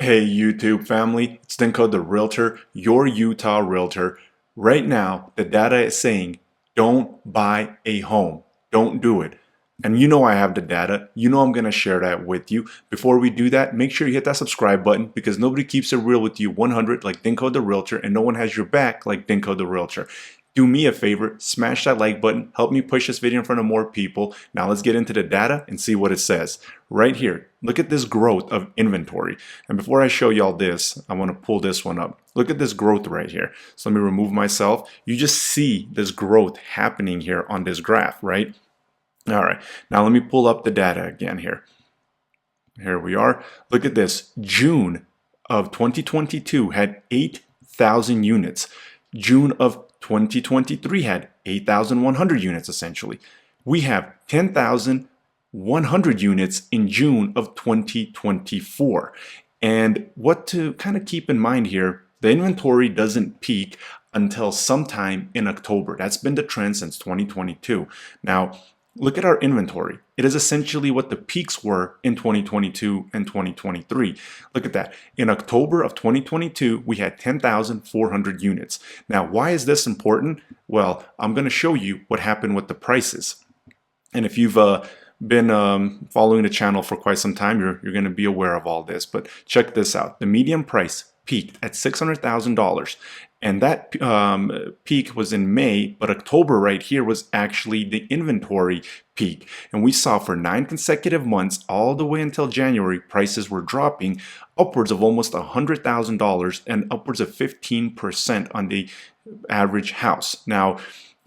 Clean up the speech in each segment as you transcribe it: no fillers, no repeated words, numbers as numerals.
Hey YouTube family, it's Dinko the Realtor, your Utah Realtor. Right now, the data is saying don't buy a home. Don't do it. And you know I have the data. You know I'm going to share that with you. Before we do that, make sure you hit that subscribe button because nobody keeps it real with you 100 like Dinko the Realtor and no one has your back like Dinko the Realtor. Do me a favor, smash that like button, help me push this video in front of more people. Now let's get into the data and see what it says. Right here, look at this growth of inventory. And before I show y'all this, I want to pull this one up. Look at this growth right here. So let me remove myself. You just see this growth happening here on this graph, right? All right, now let me pull up the data again here. Here we are. Look at this. June of 2022 had 8,000 units. June of 2023 had 8,100 units essentially. We have 10,100 units in June of 2024. And what to kind of keep in mind here, the inventory doesn't peak until sometime in October. That's been the trend since 2022. Now, look at our inventory. It is essentially what the peaks were in 2022 and 2023. Look at that. In October of 2022, we had 10,400 units. Now, why is this important? Well, I'm going to show you what happened with the prices. And if you've been following the channel for quite some time, you're going to be aware of all this. But check this out. The median price peaked at $600,000. And that peak was in May, but October right here was actually the inventory peak. And we saw for 9 consecutive months, all the way until January, prices were dropping upwards of almost $100,000 and upwards of 15% on the average house. Now,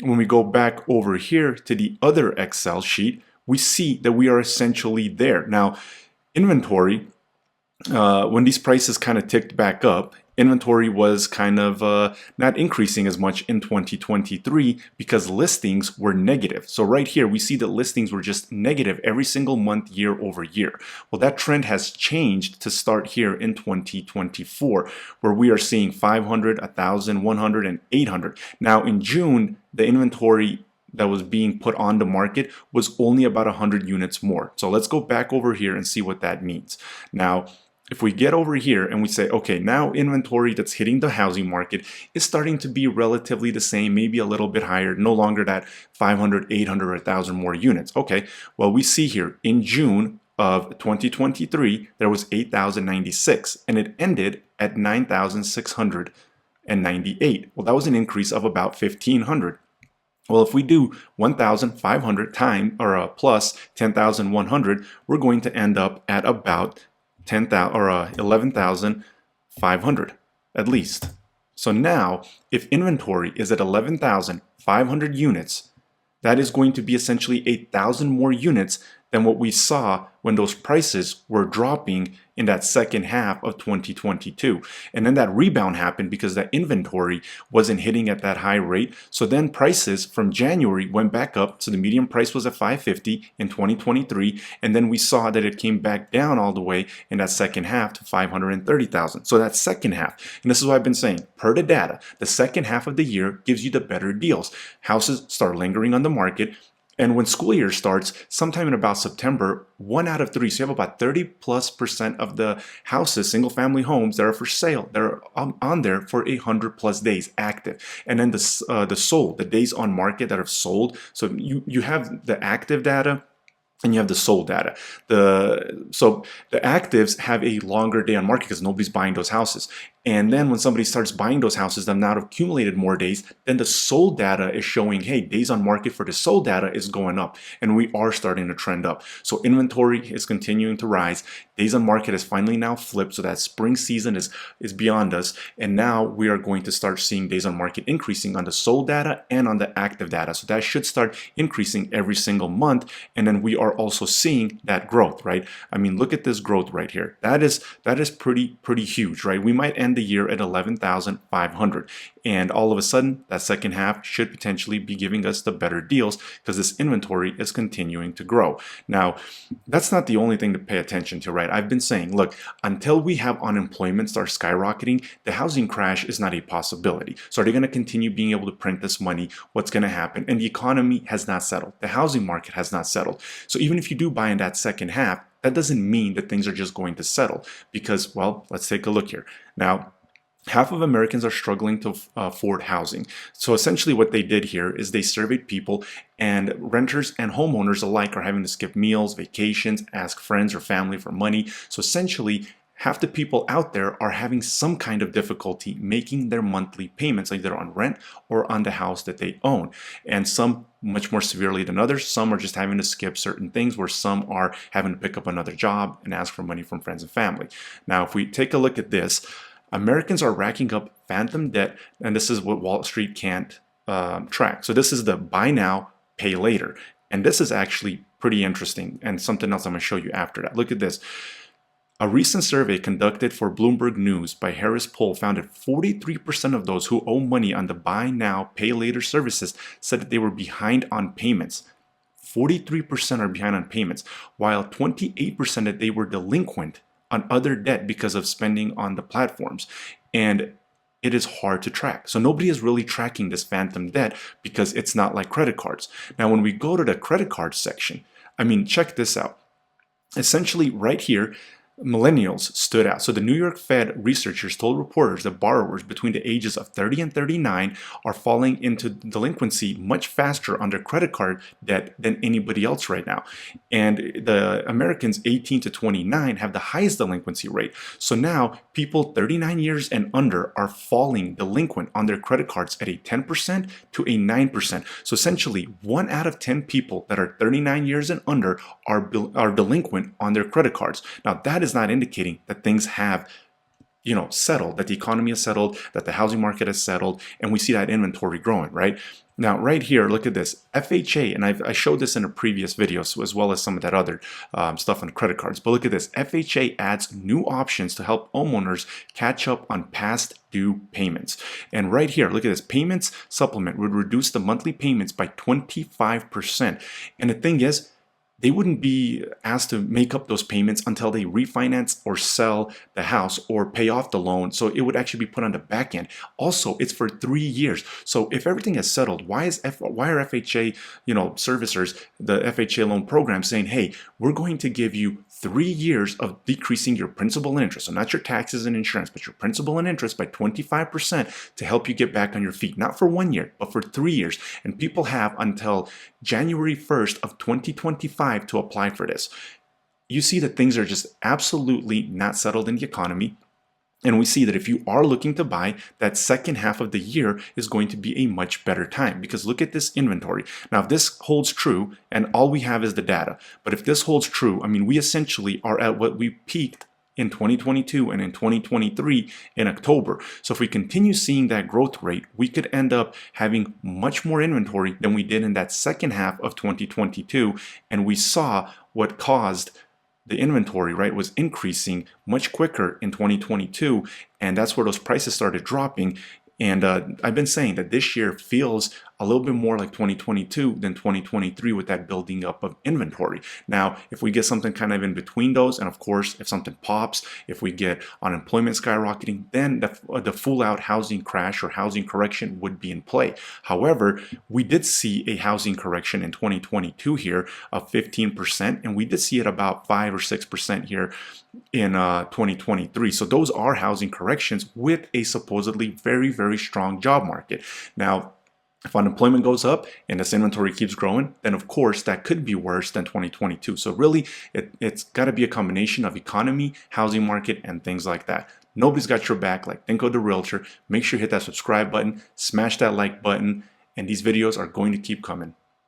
when we go back over here to the other Excel sheet, we see that we are essentially there. Now, inventory, when these prices kind of ticked back up, inventory was kind of not increasing as much in 2023 because listings were negative. So right here, we see that listings were just negative every single month, year over year. Well, that trend has changed to start here in 2024, where we are seeing 500, 1,000, 100, and 800. Now in June, the inventory that was being put on the market was only about 100 units more. So let's go back over here and see what that means. Now, if we get over here and we say, okay, now inventory that's hitting the housing market is starting to be relatively the same, maybe a little bit higher, no longer that 500, 800, or 1,000 more units. Okay, well, we see here in June of 2023, there was 8,096 and it ended at 9,698. Well, that was an increase of about 1,500. Well, if we do 1,500 times or plus 10,100, we're going to end up at about 10,000 or 11,500 at least. So now, if inventory is at 11,500 units, that is going to be essentially 8,000 more units than what we saw when those prices were dropping in that second half of 2022. And then that rebound happened because that inventory wasn't hitting at that high rate. So then prices from January went back up. So the median price was at 550 in 2023. And then we saw that it came back down all the way in that second half to 530,000. So that second half, and this is what I've been saying, per the data, the second half of the year gives you the better deals. Houses start lingering on the market. And when school year starts, sometime in about September, 1 out of 3, so you have about 30+% of the houses, single family homes that are for sale, that are on there for 100+ days active. And then the sold, the days on market that have sold. So you have the active data and you have the sold data. So the actives have a longer day on market because nobody's buying those houses. And then when somebody starts buying those houses that now have accumulated more days, then the sold data is showing, hey, days on market for the sold data is going up. And we are starting to trend up. So inventory is continuing to rise. Days on market has finally now flipped. So that spring season is beyond us. And now we are going to start seeing days on market increasing on the sold data and on the active data. So that should start increasing every single month. And then we are also seeing that growth, right? I mean, look at this growth right here. That is pretty huge, right? We might end the year at 11,500. And all of a sudden, that second half should potentially be giving us the better deals because this inventory is continuing to grow. Now, that's not the only thing to pay attention to, right? I've been saying, look, until we have unemployment start skyrocketing, the housing crash is not a possibility. So are they going to continue being able to print this money? What's going to happen? And the economy has not settled. The housing market has not settled. So even if you do buy in that second half, that doesn't mean that things are just going to settle because, well, let's take a look here. Now, half of Americans are struggling to afford housing. So essentially what they did here is they surveyed people, and renters and homeowners alike are having to skip meals, vacations, ask friends or family for money. So essentially, half the people out there are having some kind of difficulty making their monthly payments, either on rent or on the house that they own. And some much more severely than others. Some are just having to skip certain things, where some are having to pick up another job and ask for money from friends and family. Now, if we take a look at this, Americans are racking up phantom debt, and this is what Wall Street can't track. So this is the buy now, pay later. And this is actually pretty interesting and something else I'm going to show you after that. Look at this. A recent survey conducted for Bloomberg News by Harris Poll found that 43% of those who owe money on the buy now, pay later services said that they were behind on payments. 43% are behind on payments, while 28% that they were delinquent on other debt because of spending on the platforms. And it is hard to track. So nobody is really tracking this phantom debt because it's not like credit cards. Now, when we go to the credit card section, I mean, check this out. Essentially right here, millennials stood out. So the New York Fed researchers told reporters that borrowers between the ages of 30 and 39 are falling into delinquency much faster on their credit card debt than anybody else right now. And the Americans 18 to 29 have the highest delinquency rate. So now people 39 years and under are falling delinquent on their credit cards at a 10% to a 9%. So essentially 1 out of 10 people that are 39 years and under are delinquent on their credit cards. Now that is not indicating that things have, settled, that the economy has settled, that the housing market has settled, and we see that inventory growing, right? Now, right here, look at this. FHA, and I showed this in a previous video, so as well as some of that other stuff on credit cards. But look at this. FHA adds new options to help homeowners catch up on past due payments. And right here, look at this. Payments supplement would reduce the monthly payments by 25%. And the thing is, they wouldn't be asked to make up those payments until they refinance or sell the house or pay off the loan. So it would actually be put on the back end. Also, it's for 3 years. So if everything is settled, why are FHA, servicers, the FHA loan program saying, hey, we're going to give you 3 years of decreasing your principal and interest. So not your taxes and insurance, but your principal and interest by 25% to help you get back on your feet. Not for 1 year, but for 3 years. And people have until January 1st of 2025 to apply for this. You see that things are just absolutely not settled in the economy. And we see that if you are looking to buy, that second half of the year is going to be a much better time, because look at this inventory. Now, if this holds true, and all we have is the data, but if this holds true, I mean, we essentially are at what we peaked in 2022 and in 2023 in October. So if we continue seeing that growth rate, we could end up having much more inventory than we did in that second half of 2022. And we saw what caused the inventory, right, was increasing much quicker in 2022. And that's where those prices started dropping. And I've been saying that this year feels a little bit more like 2022 than 2023 with that building up of inventory. Now, if we get something kind of in between those, and of course, if something pops, if we get unemployment skyrocketing, then the full-out housing crash or housing correction would be in play. However, we did see a housing correction in 2022 here of 15%, and we did see it about 5 or 6% here in 2023. So those are housing corrections with a supposedly very, very strong job market. Now, if unemployment goes up and this inventory keeps growing, then of course that could be worse than 2022. So really, it's got to be a combination of economy, housing market, and things like that. Nobody's got your back like Think of the Realtor. Make sure you hit that subscribe button, smash that like button, and these videos are going to keep coming.